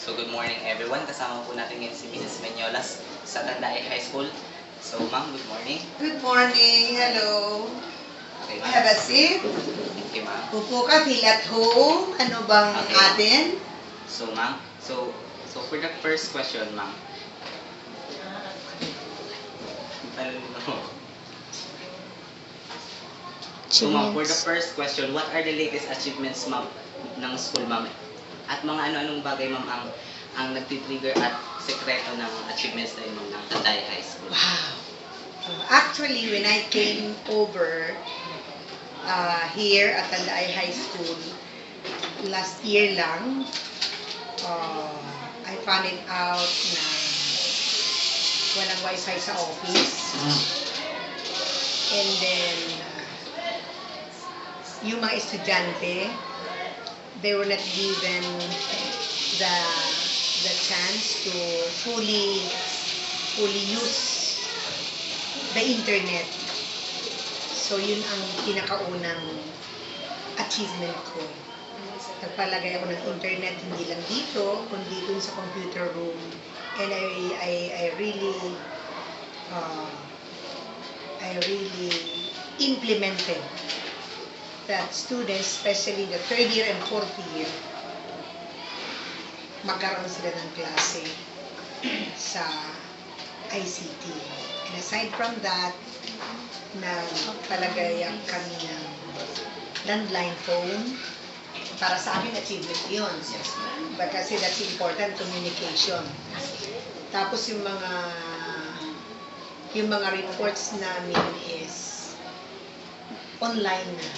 So good morning everyone. Kasama po natin ngayon si Mrs. Menyolas sa Tandae High School. So ma'am, good morning. Good morning. Hello. Okay, Have a seat. Thank you ma'am. Upo ka, feel at home. Ano bang Okay. atin? So ma'am, so for the first question ma'am. So ma'am, for the first question, what are the latest achievements ma'am ng school ma'am? At mga ano-anong bagay ma'am ang nagtitrigger at sekreto ng achievements na yun ma'am ng Tandae High School? Wow. Actually, when I came over here at Tandaay High School, last year lang, I found it out na walang wifi sa office. And then, yung mga estudyante, they were not given the chance to fully use the internet. So yun ang pinakaunang achievement ko. Nagpalagay ako ng internet hindi lang dito, kundi dun sa computer room. And I really implemented that students, especially the third year and fourth year, magkaroon sila ng klase sa ICT. And aside from that, nagpalagayan kami ng landline phone. Para sa akin, achievement yun. Kasi that's important, communication. Tapos yung mga reports namin is online na.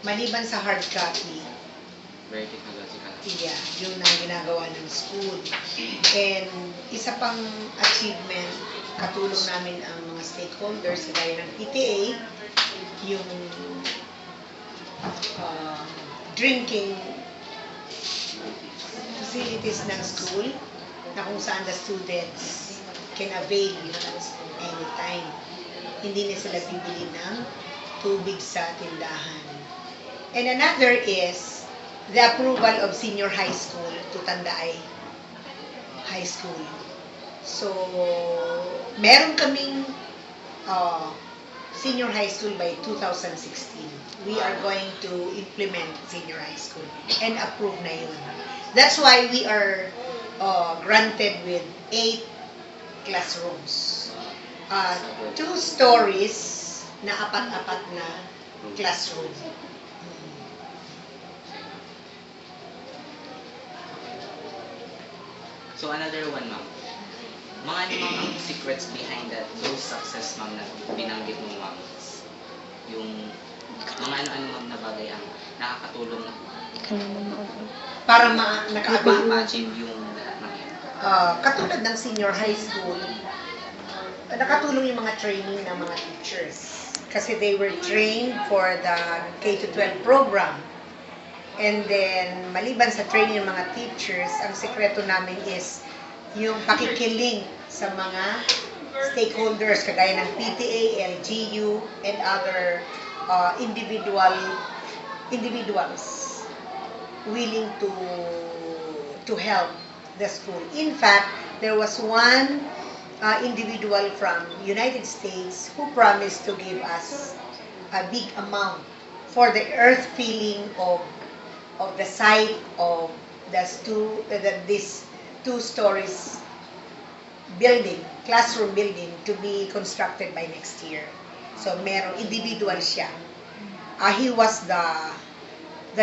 Maliban sa hard copy, Very technological. yeah, yun ang ginagawa ng school. And isa pang achievement, katulong namin ang mga stakeholders, gaya ng PTA, yung drinking facilities ng school, na kung saan the students can avail anytime. Hindi na sila bibili ng tubig sa tindahan. And another is the approval of senior high school to Tandaay High School. So, meron kaming senior high school by 2016. We are going to implement senior high school and approve na yun. That's why we are granted with 8 classrooms. 2 stories na apat-apat na classroom. So another one ma'am. Mga ano ma'am ang secrets behind those success ma'am na binanggit mo ma'am? Yung mga ano-ano ma'am na bagay ang nakakatulong Para naka-avail ma-achieve yung lahat ng yan. katulad ng senior high school, nakatulong yung mga training ng mga teachers. Kasi they were trained for the K-12 program. And then, maliban sa training ng mga teachers, ang sekreto namin is yung pakikiling sa mga stakeholders, kagaya ng PTA, LGU, and other individuals willing to help the school. In fact, there was one individual from United States who promised to give us a big amount for the earth filling of the site of this 2 stories building, classroom building, to be constructed by next year. So merong individual siya. He was the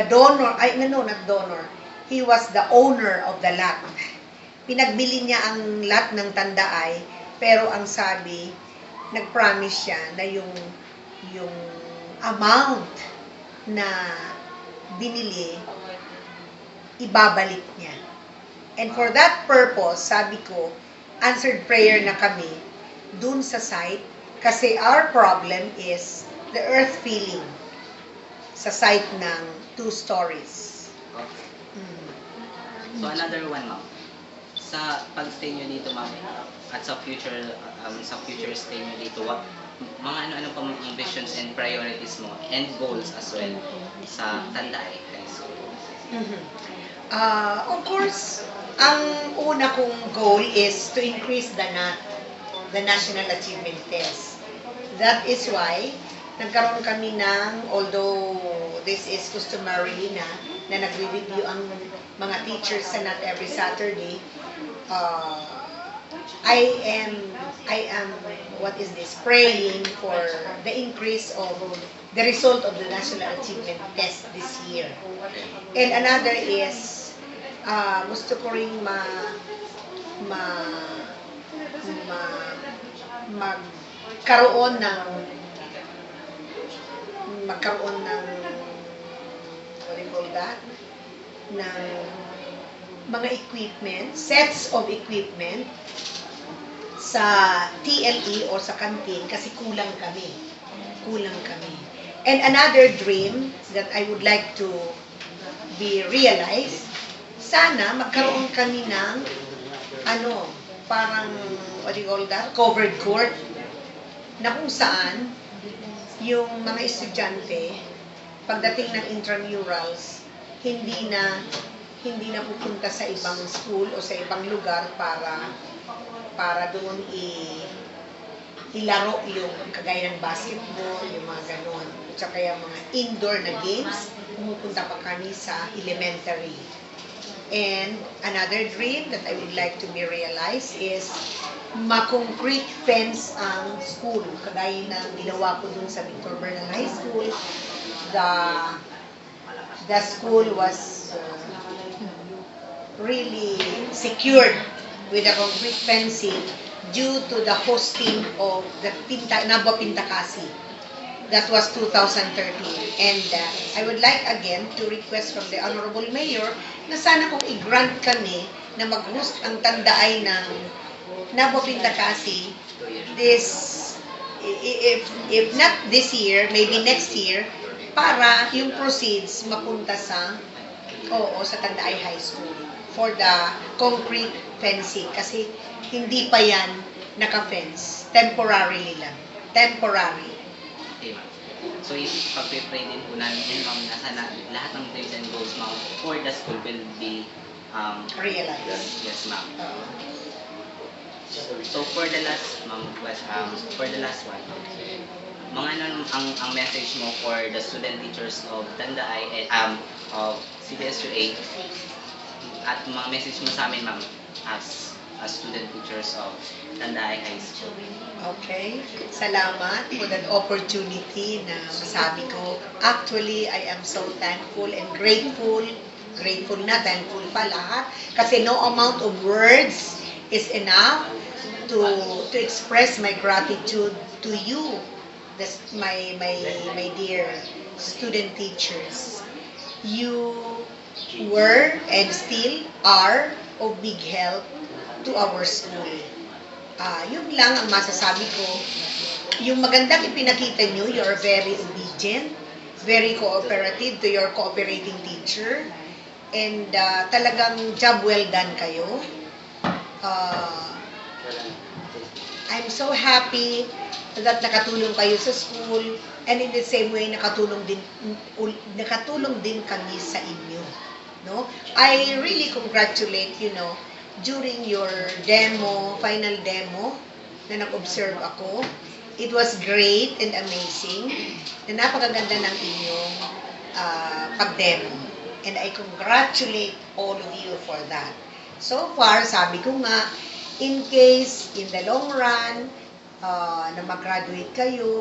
donor, not donor. He was the owner of the lot. Pinagbili niya ang lot ng Tandaay, pero ang sabi, nag-promise siya na yung amount na binili, ibabalik niya. And for that purpose, sabi ko, answered prayer na kami dun sa site, kasi our problem is the earth filling sa site ng 2 stories. Okay. So another one ma'am. Sa pag-stay nyo dito ma'am, at sa future stay nyo dito, mga ano-ano pa mga visions and priorities mo and goals as well sa Tandae High School? Of course, Ang una kong goal is to increase the National Achievement Test. That is why nagkaroon kami ng, although this is customary na nagre-review ang mga teachers sa not every Saturday, uh, I am what is this, praying for the increase of the result of the National Achievement Test this year. And another is gusto ko ring ma, ma magkaroon ng what do you call that? Ng mga equipment, sets of equipment sa TLE or sa canteen kasi kulang kami. And another dream that I would like to be realized, sana magkaroon kami ng parang what do you call that? Covered court na kung saan yung mga estudyante pagdating ng intramurals hindi na pupunta sa ibang school o sa ibang lugar para doon ilaro yung kagaya ng basketball, yung mga ganon. At saka yung mga indoor na games, pumupunta pa kami sa elementary. And another dream that I would like to be realized is ma-concrete fence ang school. Kagaya ng ginawa ko dun sa Victor Bernal High School. The school was really secured with a concrete fencing due to the hosting of the Nabwa Pintakasi. That was 2013. And I would like again to request from the Honorable Mayor na sana kung i-grant kami na mag-host ang tandaay ng Nabwa Pintakasi if not this year, maybe next year, para yung proceeds mapunta sa Tandaay High School for the concrete fencing kasi hindi pa yan naka-fence, temporarily lang. Temporary. Okay, ma'am. So, pag-pray din po namin yun, ma'am, na sana lahat ng dreams and goals, ma'am, for the school will be Realized. Yes, ma'am. So, for the last, ma'am, for the last one, mga ang message mo for the student teachers of Tandaay, of CDSUA, at mga message mo sa amin, ma'am, as student teachers of Tandaay High School. Okay. Salamat for that opportunity na masabi ko. Actually, I am so thankful and grateful. Grateful na, thankful pa lahat. Kasi no amount of words is enough to express my gratitude to you, my dear student teachers. You were and still are of big help to our school. Yun lang ang masasabi ko. Yung magandang ipinakita nyo, you're very obedient, very cooperative to your cooperating teacher, and talagang job well done kayo. I'm so happy that nakatulong kayo sa school, and in the same way nakatulong din kami sa inyo, no? I really congratulate during your final demo na nag-observe ako. It was great and amazing na napakaganda ng inyong pag-demo, and I congratulate all of you for that. So far, sabi ko nga, in case in the long run na mag-graduate kayo,